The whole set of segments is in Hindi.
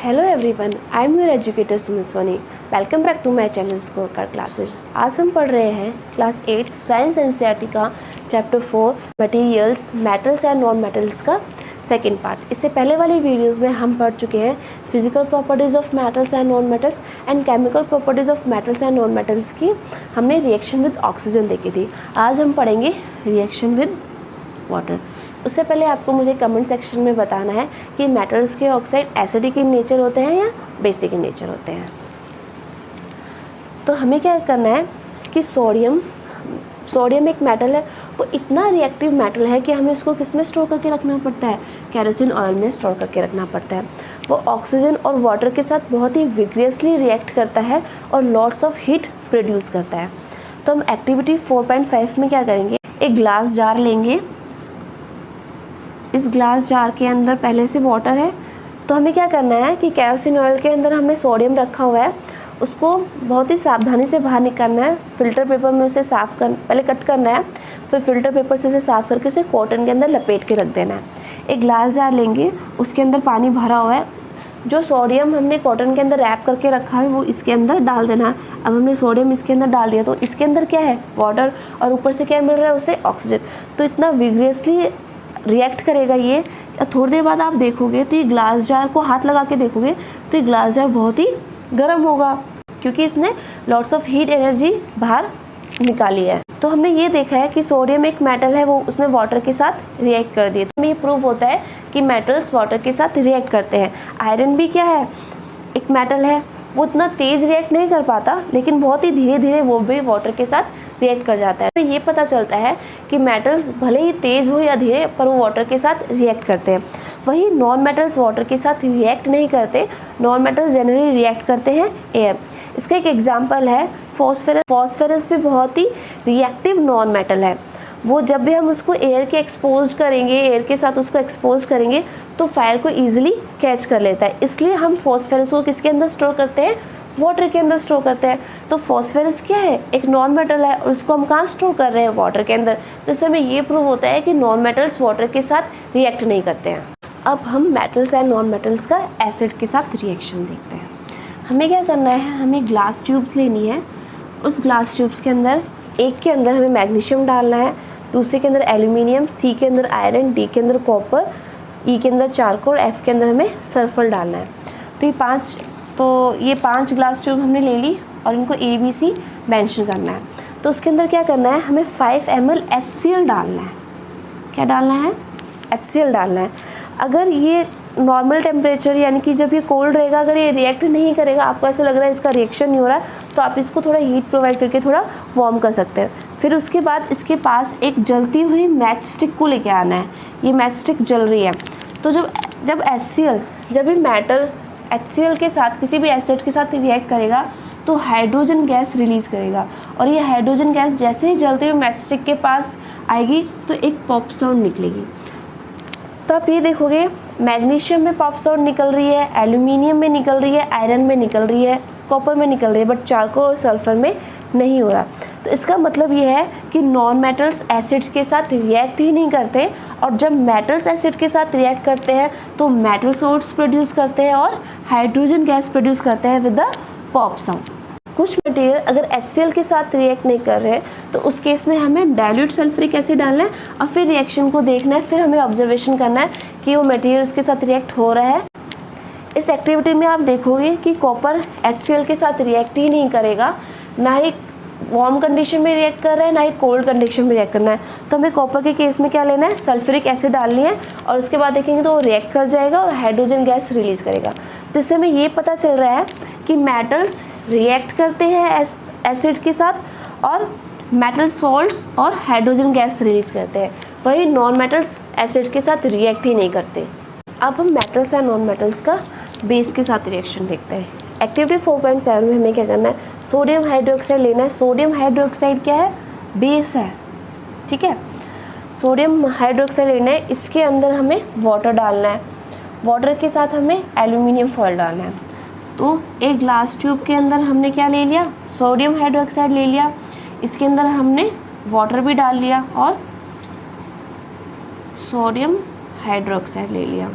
Hello everyone, I am your educator Sumit Soni. Welcome back to my channel score card classes. आज हम पढ़ रहे हैं क्लास 8 साइंस एनसीईआरटी का chapter 4 materials, metals and non metals का सेकंड पार्ट। इससे पहले वाली वीडियोस में हम पढ़ चुके हैं physical properties of metals and non metals and chemical properties of metals and non metals की हमने रिएक्शन विद ऑक्सीजन देखी थी। आज हम पढ़ेंगे रिएक्शन विद वाटर। उससे पहले आपको मुझे कमेंट सेक्शन में बताना है कि मेटल्स के ऑक्साइड एसिडिक इन नेचर होते हैं या बेसिक इन नेचर होते हैं। तो हमें क्या करना है कि सोडियम एक मेटल है, वो इतना रिएक्टिव मेटल है कि हमें उसको किस में स्टोर करके रखना पड़ता है, केरोसिन ऑयल में स्टोर करके रखना पड़ता है। वो ऑक्सीजन और वाटर के साथ बहुत ही विग्रियसली रिएक्ट करता है और लॉट्स ऑफ हीट प्रोड्यूस करता है। तो हम एक्टिविटी 4.5 में क्या करेंगे, एक ग्लास जार लेंगे। इस ग्लास जार के अंदर पहले से वाटर है, तो हमें क्या करना है कि केरोसिन ऑयल के अंदर हमने सोडियम रखा हुआ है, उसको बहुत ही सावधानी से बाहर निकालना है। फिल्टर पेपर में उसे पहले कट करना है, फिर फिल्टर पेपर से उसे साफ़ करके उसे कॉटन के अंदर लपेट के रख देना है। एक ग्लास जार लेंगे, उसके अंदर पानी भरा हुआ है। जो सोडियम हमने कॉटन के अंदर रैप करके रखा है वो इसके अंदर डाल देना है। अब हमने सोडियम इसके अंदर डाल दिया, तो इसके अंदर क्या है, वाटर, और ऊपर से क्या मिल रहा है उसे, ऑक्सीजन। तो इतना विग्रियसली रिएक्ट करेगा ये। थोड़ी देर बाद आप देखोगे तो ये ग्लास जार को हाथ लगा के देखोगे तो ये ग्लास जार बहुत ही गर्म होगा, क्योंकि इसने लॉट्स ऑफ हीट एनर्जी बाहर निकाली है। तो हमने ये देखा है कि सोडियम एक मेटल है, वो उसने वाटर के साथ रिएक्ट कर दिया। तो ये प्रूव होता है कि मेटल्स वाटर के साथ रिएक्ट करते हैं। आयरन भी क्या है, एक मेटल है, वो इतना तेज़ रिएक्ट नहीं कर पाता, लेकिन बहुत ही धीरे धीरे वो भी वाटर के साथ रिएक्ट कर जाता है। तो ये पता चलता है कि मेटल्स भले ही तेज़ हो या धीरे, पर वो वाटर के साथ रिएक्ट करते हैं। वही नॉन मेटल्स वाटर के साथ रिएक्ट नहीं करते। नॉन मेटल्स जनरली रिएक्ट करते हैं एयर। इसका एक एग्जांपल है फॉस्फेरस। फॉस्फेरस भी बहुत ही रिएक्टिव नॉन मेटल है। वो जब भी हम उसको एयर के एक्सपोज करेंगे, एयर के साथ उसको एक्सपोज करेंगे तो फायर को ईजिली कैच कर लेता है। इसलिए हम फॉस्फेरस को किसके अंदर स्टोर करते हैं, वाटर के अंदर स्टोर करते हैं। तो फॉस्फेरस क्या है, एक नॉन मेटल है, और उसको हम कहाँ स्टोर कर रहे हैं, वाटर के अंदर। तो इससे हमें ये प्रूव होता है कि नॉन मेटल्स वाटर के साथ रिएक्ट नहीं करते हैं। अब हम मेटल्स एंड नॉन मेटल्स का एसिड के साथ रिएक्शन देखते हैं। हमें क्या करना है, हमें ग्लास ट्यूब्स लेनी है। उस ग्लास ट्यूब्स के अंदर एक के अंदर हमें मैग्नीशियम डालना है, दूसरे के अंदर एल्यूमिनियम, सी के अंदर आयरन, डी के अंदर कॉपर, ई के अंदर चारकोल, एफ के अंदर हमें सल्फर डालना है। तो ये पांच ग्लास ट्यूब हमने ले ली और इनको ABC मेंशन करना है। तो उसके अंदर क्या करना है, हमें 5 ml HCl डालना है। क्या डालना है, HCl डालना है। अगर ये नॉर्मल टेम्परेचर यानी कि जब ये कोल्ड रहेगा, अगर ये रिएक्ट नहीं करेगा, आपको ऐसा लग रहा है इसका रिएक्शन नहीं हो रहा है, तो आप इसको थोड़ा हीट प्रोवाइड करके थोड़ा वार्म कर सकते हैं। फिर उसके बाद इसके पास एक जलती हुई मैच स्टिक को लेके आना है। ये मैच स्टिक जल रही है, तो जब ये मेटल HCl के साथ किसी भी एसिड के साथ रिएक्ट करेगा तो हाइड्रोजन गैस रिलीज़ करेगा, और ये हाइड्रोजन गैस जैसे ही जलते हुए मैच स्टिक के पास आएगी तो एक पॉप साउंड निकलेगी। तो आप ये देखोगे मैग्नीशियम में पॉप साउंड निकल रही है, एल्यूमिनियम में निकल रही है, आयरन में निकल रही है, कॉपर में निकल रही है, बट चारकोल और सल्फर में नहीं हो रहा। तो इसका मतलब ये है कि नॉन मेटल्स एसिड्स के साथ रिएक्ट ही नहीं करते, और जब मेटल्स एसिड के साथ रिएक्ट करते हैं तो मेटल सॉल्ट्स प्रोड्यूस करते हैं और हाइड्रोजन गैस प्रोड्यूस करते हैं विद द पॉप साउंड। कुछ मटेरियल अगर HCl के साथ रिएक्ट नहीं कर रहे तो उस केस में हमें डाइल्यूट सल्फ्यूरिक एसिड डालना है और फिर रिएक्शन को देखना है। फिर हमें ऑब्जर्वेशन करना है कि वो मटेरियल्स के साथ रिएक्ट हो रहा है। इस एक्टिविटी में आप देखोगे कि कॉपर HCl के साथ रिएक्ट ही नहीं करेगा, ना ही वार्म कंडीशन में रिएक्ट कर रहा है, ना ही कोल्ड कंडीशन में रिएक्ट करना है। तो हमें कॉपर के केस में क्या लेना है, सल्फ्यूरिक एसिड डालनी है, और उसके बाद देखेंगे तो वो रिएक्ट कर जाएगा और हाइड्रोजन गैस रिलीज़ करेगा। तो इससे हमें ये पता चल रहा है कि मेटल्स रिएक्ट करते हैं एसिड के साथ, और मेटल सॉल्ट्स और हाइड्रोजन गैस रिलीज़ करते हैं। वही नॉन मेटल्स एसिड के साथ रिएक्ट ही नहीं करते। अब हम मेटल्स एंड नॉन मेटल्स का बेस के साथ रिएक्शन देखते हैं। एक्टिविटी 4.7 में हमें क्या करना है, सोडियम हाइड्रोक्साइड लेना है। सोडियम हाइड्रोक्साइड क्या है, बेस है, ठीक है। सोडियम हाइड्रोक्साइड लेना है, इसके अंदर हमें वाटर डालना है, वाटर के साथ हमें एल्यूमिनियम फॉयल डालना है। तो एक ग्लास ट्यूब के अंदर हमने क्या ले लिया, सोडियम हाइड्रोक्साइड ले लिया, इसके अंदर हमने वाटर भी डाल लिया और सोडियम हाइड्रोक्साइड ले लिया।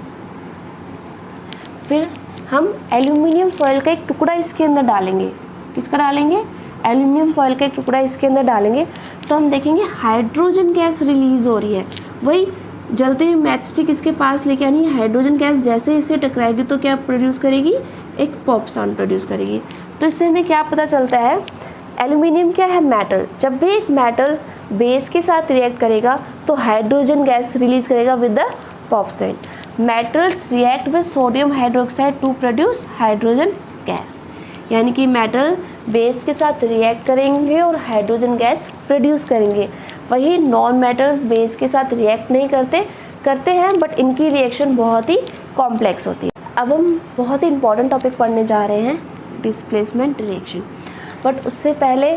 फिर हम एल्यूमिनियम फॉयल का एक टुकड़ा इसके अंदर डालेंगे। किसका डालेंगे? एल्यूमिनियम फॉयल का एक टुकड़ा इसके अंदर डालेंगे तो हम देखेंगे हाइड्रोजन गैस रिलीज़ हो रही है। वही जलते हुए मैचस्टिक इसके पास लेके आनी है, हाइड्रोजन गैस जैसे इसे टकराएगी तो क्या प्रोड्यूस करेगी? एक पॉप साउंड प्रोड्यूस करेगी। तो इससे हमें क्या पता चलता है? एल्यूमिनियम क्या है? मेटल। जब भी एक मेटल बेस के साथ रिएक्ट करेगा तो हाइड्रोजन गैस रिलीज करेगा with the pop sound. Metals react with sodium hydroxide to produce hydrogen gas, यानी कि मेटल बेस के साथ रिएक्ट करेंगे और हाइड्रोजन गैस प्रोड्यूस करेंगे। वही नॉन मेटल्स बेस के साथ रिएक्ट नहीं करते हैं, बट इनकी रिएक्शन बहुत ही कॉम्प्लेक्स होती है। अब हम बहुत ही इंपॉर्टेंट टॉपिक पढ़ने जा रहे हैं, डिस्प्लेसमेंट रिएक्शन। बट उससे पहले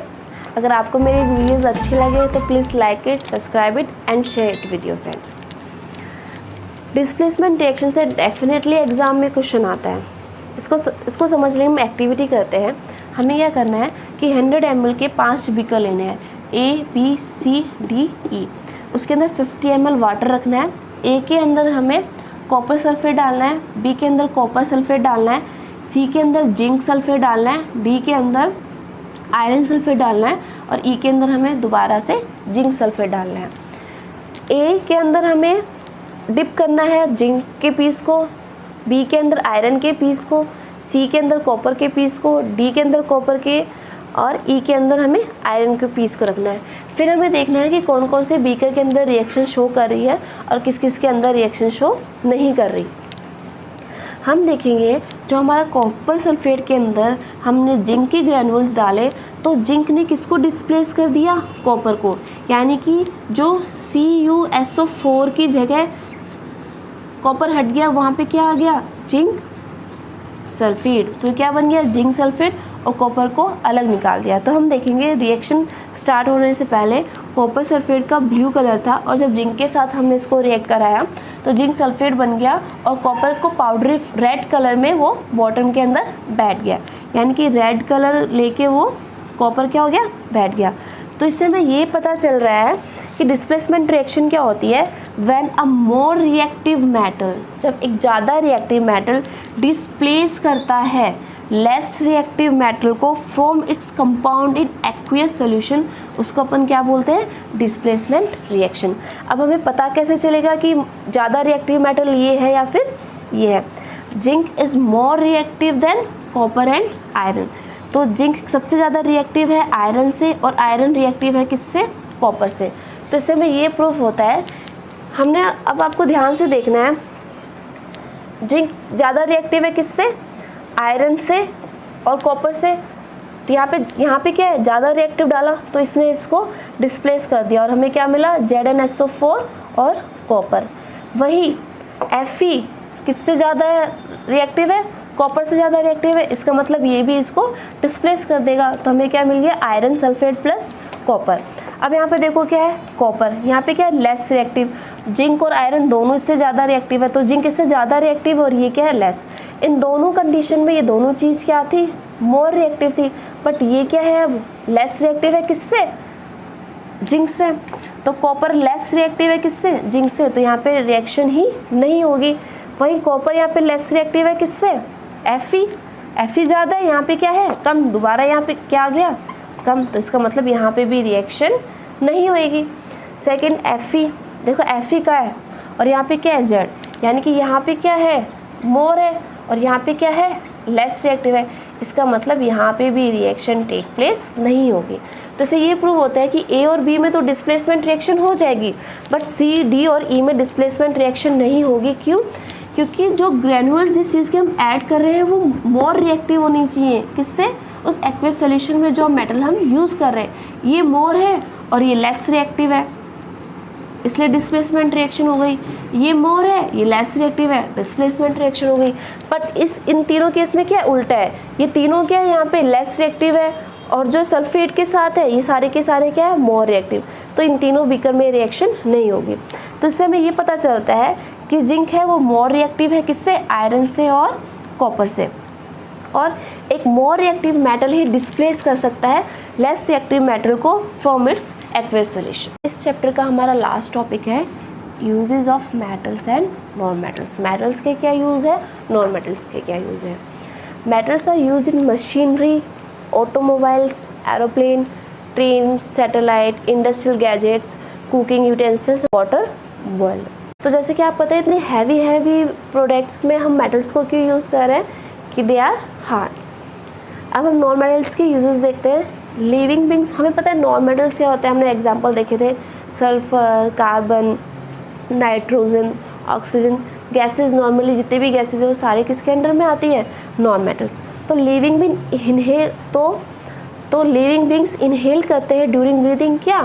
अगर आपको मेरी वीडियोज़ अच्छी लगे तो please like it, subscribe it and share it with your friends. Displacement reaction से डेफिनेटली एग्ज़ाम में क्वेश्चन आता है। इसको समझने में एक्टिविटी करते हैं। हमें क्या करना है कि 100 ml के 5 बीकर लेने हैं, A, B, C, D, E। उसके अंदर 50 ml वाटर रखना है। A के अंदर हमें कॉपर सल्फेट डालना है, B के अंदर कॉपर सल्फेट डालना है, C के अंदर जिंक सल्फेट डालना है, D के अंदर आयरन सल्फेट डालना है और E के अंदर हमें दोबारा से जिंक सल्फेट डालना है। A के अंदर हमें डिप करना है जिंक के पीस को, B के अंदर आयरन के पीस को, C के अंदर कॉपर के पीस को, D के अंदर कॉपर के और E के अंदर हमें आयरन के पीस को रखना है। फिर हमें देखना है कि कौन कौन से बीकर के अंदर रिएक्शन शो कर रही है और किस किस के अंदर रिएक्शन शो नहीं कर रही। हम देखेंगे जो हमारा कॉपर सल्फेट के अंदर हमने जिंक के ग्रैन्युल्स डाले तो जिंक ने किसको डिस्प्लेस कर दिया? कॉपर को, यानी कि जो CuSO4 की जगह कॉपर हट गया, वहाँ पे क्या आ गया? Zinc sulphate. तो क्या बन गया? जिंक सल्फेट, और कॉपर को अलग निकाल दिया। तो हम देखेंगे रिएक्शन स्टार्ट होने से पहले कॉपर सल्फेट का ब्लू कलर था और जब जिंक के साथ हमने इसको रिएक्ट कराया तो जिंक सल्फेट बन गया और कॉपर को पाउडरी रेड कलर में वो बॉटम के अंदर बैठ गया, यानी कि रेड कलर लेके वो कॉपर क्या हो गया? बैठ गया। तो इससे हमें ये पता चल रहा है कि डिस्प्लेसमेंट रिएक्शन क्या होती है? When a more reactive metal, जब एक ज़्यादा रिएक्टिव मेटल डिस्प्लेस करता है लेस रिएक्टिव मेटल को from its compound in aqueous solution, उसको अपन क्या बोलते हैं? Displacement reaction. अब हमें पता कैसे चलेगा कि ज़्यादा रिएक्टिव मेटल ये है या फिर ये है? Zinc is more reactive than copper and iron. तो जिंक सबसे ज़्यादा रिएक्टिव है आयरन से और आयरन रिएक्टिव है किससे? कॉपर से। तो इससे हमें ये प्रूफ होता है। हमने अब आपको ध्यान से देखना है, जिंक ज़्यादा रिएक्टिव है किससे? आयरन से और कॉपर से। तो यहाँ पे क्या है? ज़्यादा रिएक्टिव डाला तो इसने इसको डिस्प्लेस कर दिया और हमें क्या मिला? ZnSO4 और कॉपर। वही Fe किससे ज़्यादा रिएक्टिव है? कॉपर से ज़्यादा रिएक्टिव है, इसका मतलब ये भी इसको डिस्प्लेस कर देगा। तो हमें क्या मिल गया? Iron sulphate plus copper. अब यहाँ पे देखो क्या है? कॉपर। यहाँ पे क्या है? Less reactive. जिंक और आयरन दोनों इससे ज़्यादा रिएक्टिव है, तो जिंक इससे ज़्यादा रिएक्टिव और ये क्या है? लेस। इन दोनों कंडीशन में ये दोनों चीज़ क्या थी? मोर रिएक्टिव थी। बट ये क्या है? अब लेस रिएक्टिव है किससे? जिंक से। तो कॉपर लेस रिएक्टिव है किससे? जिंक से। तो यहाँ पे रिएक्शन ही नहीं होगी। वहीं कॉपर यहाँ पे लेस रिएक्टिव है किससे? Fe ज़्यादा है, यहाँ पे क्या है? कम। दोबारा यहाँ पे क्या आ गया? कम। तो इसका मतलब यहाँ पे भी रिएक्शन नहीं होएगी। सेकंड Fe, देखो Fe का है और यहाँ पे क्या है? Z, यानी कि यहाँ पे क्या है? मोर है और यहाँ पे क्या है? लेस रिएक्टिव है। इसका मतलब यहाँ पे भी रिएक्शन टेक प्लेस नहीं होगी। तो इससे ये प्रूव होता है कि A और B में तो डिस्प्लेसमेंट रिएक्शन हो जाएगी, बट C, D और E में डिस्प्लेसमेंट रिएक्शन नहीं होगी। क्यों? क्योंकि जो ग्रैन्युल्स जिस चीज़ के हम ऐड कर रहे हैं वो मोर रिएक्टिव होनी चाहिए। किससे? उस एक्वियस सॉल्यूशन में जो मेटल हम यूज़ कर रहे हैं ये मोर है और ये लेस रिएक्टिव है, इसलिए डिस्प्लेसमेंट रिएक्शन हो गई। ये मोर है, ये लेस रिएक्टिव है, डिस्प्लेसमेंट रिएक्शन हो गई। बट इन तीनों केस में क्या उल्टा है? ये तीनों क्या है? यहाँ पे लेस रिएक्टिव है और जो सल्फेट के साथ है ये सारे के सारे क्या है? More reactive. तो इन तीनों बीकर में रिएक्शन नहीं होगी। तो इससे हमें ये पता चलता है कि जिंक है वो मोर रिएक्टिव है किससे? आयरन से और कॉपर से। और एक मोर रिएक्टिव मेटल ही डिस्प्लेस कर सकता है लेस रिएक्टिव मेटल को फ्रॉम इट्स एक्वियस सॉल्यूशन। इस चैप्टर का हमारा लास्ट टॉपिक है uses of metals and non metals. Metals के क्या यूज़ है, नॉन मेटल्स के क्या यूज़ है। Metals are use in machinery, automobiles, aeroplane, train, satellite, industrial gadgets, cooking utensils, water boiler. तो जैसे कि आप पता है इतने हैवी प्रोडक्ट्स में हम मेटल्स को क्यों यूज़ कर रहे हैं कि दे आर हार्ड। अब हम नॉन मेटल्स के यूजेस देखते हैं। लिविंग बींग्स, हमें पता है नॉन मेटल्स क्या होते हैं, हमने एग्जांपल देखे थे, sulphur, carbon, nitrogen, oxygen. Gases normally जितने भी गैसेस है वो सारे किसके अंडर में आती है, नॉन मेटल्स। तो लिविंग बींग इनहेल तो लिविंग बींग्स इनहेल करते हैं ड्यूरिंग ब्रीदिंग। क्या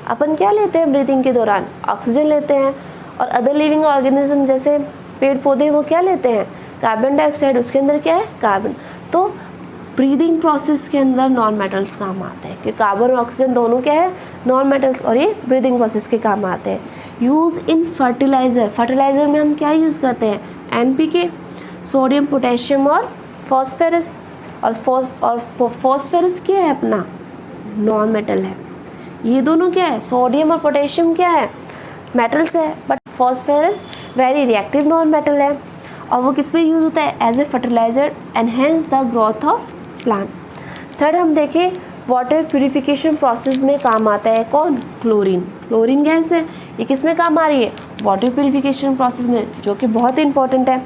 अपन क्या लेते हैं ब्रीदिंग के दौरान, ऑक्सीजन लेते हैं। और अदर लिविंग ऑर्गेनिज्म जैसे पेड़ पौधे वो क्या लेते हैं, कार्बन डाइऑक्साइड, उसके अंदर क्या है, कार्बन। तो ब्रीदिंग प्रोसेस के अंदर नॉन मेटल्स काम आते हैं, क्योंकि कार्बन और ऑक्सीजन दोनों क्या है, नॉन मेटल्स, और ये ब्रीदिंग प्रोसेस के काम आते हैं। यूज़ इन फर्टिलाइज़र, फर्टिलाइज़र में हम क्या यूज़ करते हैं, NPK, सोडियम, पोटेशियम और फॉस्फेरस। और फॉस्फेरस क्या है अपना, नॉन मेटल है। ये दोनों क्या है, सोडियम और पोटेशियम क्या है, मेटल्स है, but phosphorus very reactive non metal है। और वो किस में यूज़ होता है, as a fertiliser, enhance the growth of plant. Third हम देखें, वाटर प्यूरिफिकेशन प्रोसेस में काम आता है कौन, क्लोरीन। क्लोरीन गैस है, ये किस में काम आ रही है, वाटर प्यूरिफिकेशन प्रोसेस में, जो कि बहुत इंपॉर्टेंट है।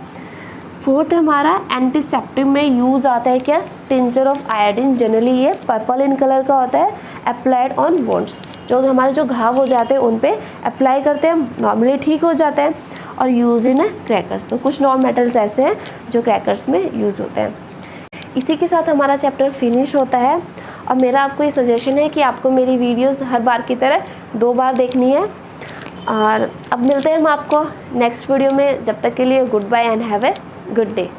फोर्थ हमारा एंटीसेप्टिक में यूज़ आता है क्या, टिंचर ऑफ आयोडीन। जनरली ये पर्पल इन कलर का होता है, अप्लाइड ऑन वोंड्स, जो हमारे जो घाव हो जाते हैं उन पे अप्लाई करते हैं, नॉर्मली ठीक हो जाता है। और यूज़ इन क्रैकर्स, तो कुछ नॉन मेटल्स ऐसे हैं जो क्रैकर्स में यूज़ होते हैं। इसी के साथ हमारा चैप्टर फिनिश होता है। और मेरा आपको ये सजेशन है कि आपको मेरी वीडियोस हर बार की तरह 2 बार देखनी है। और अब मिलते हैं हम आपको नेक्स्ट वीडियो में, जब तक के लिए good bye and have a good day.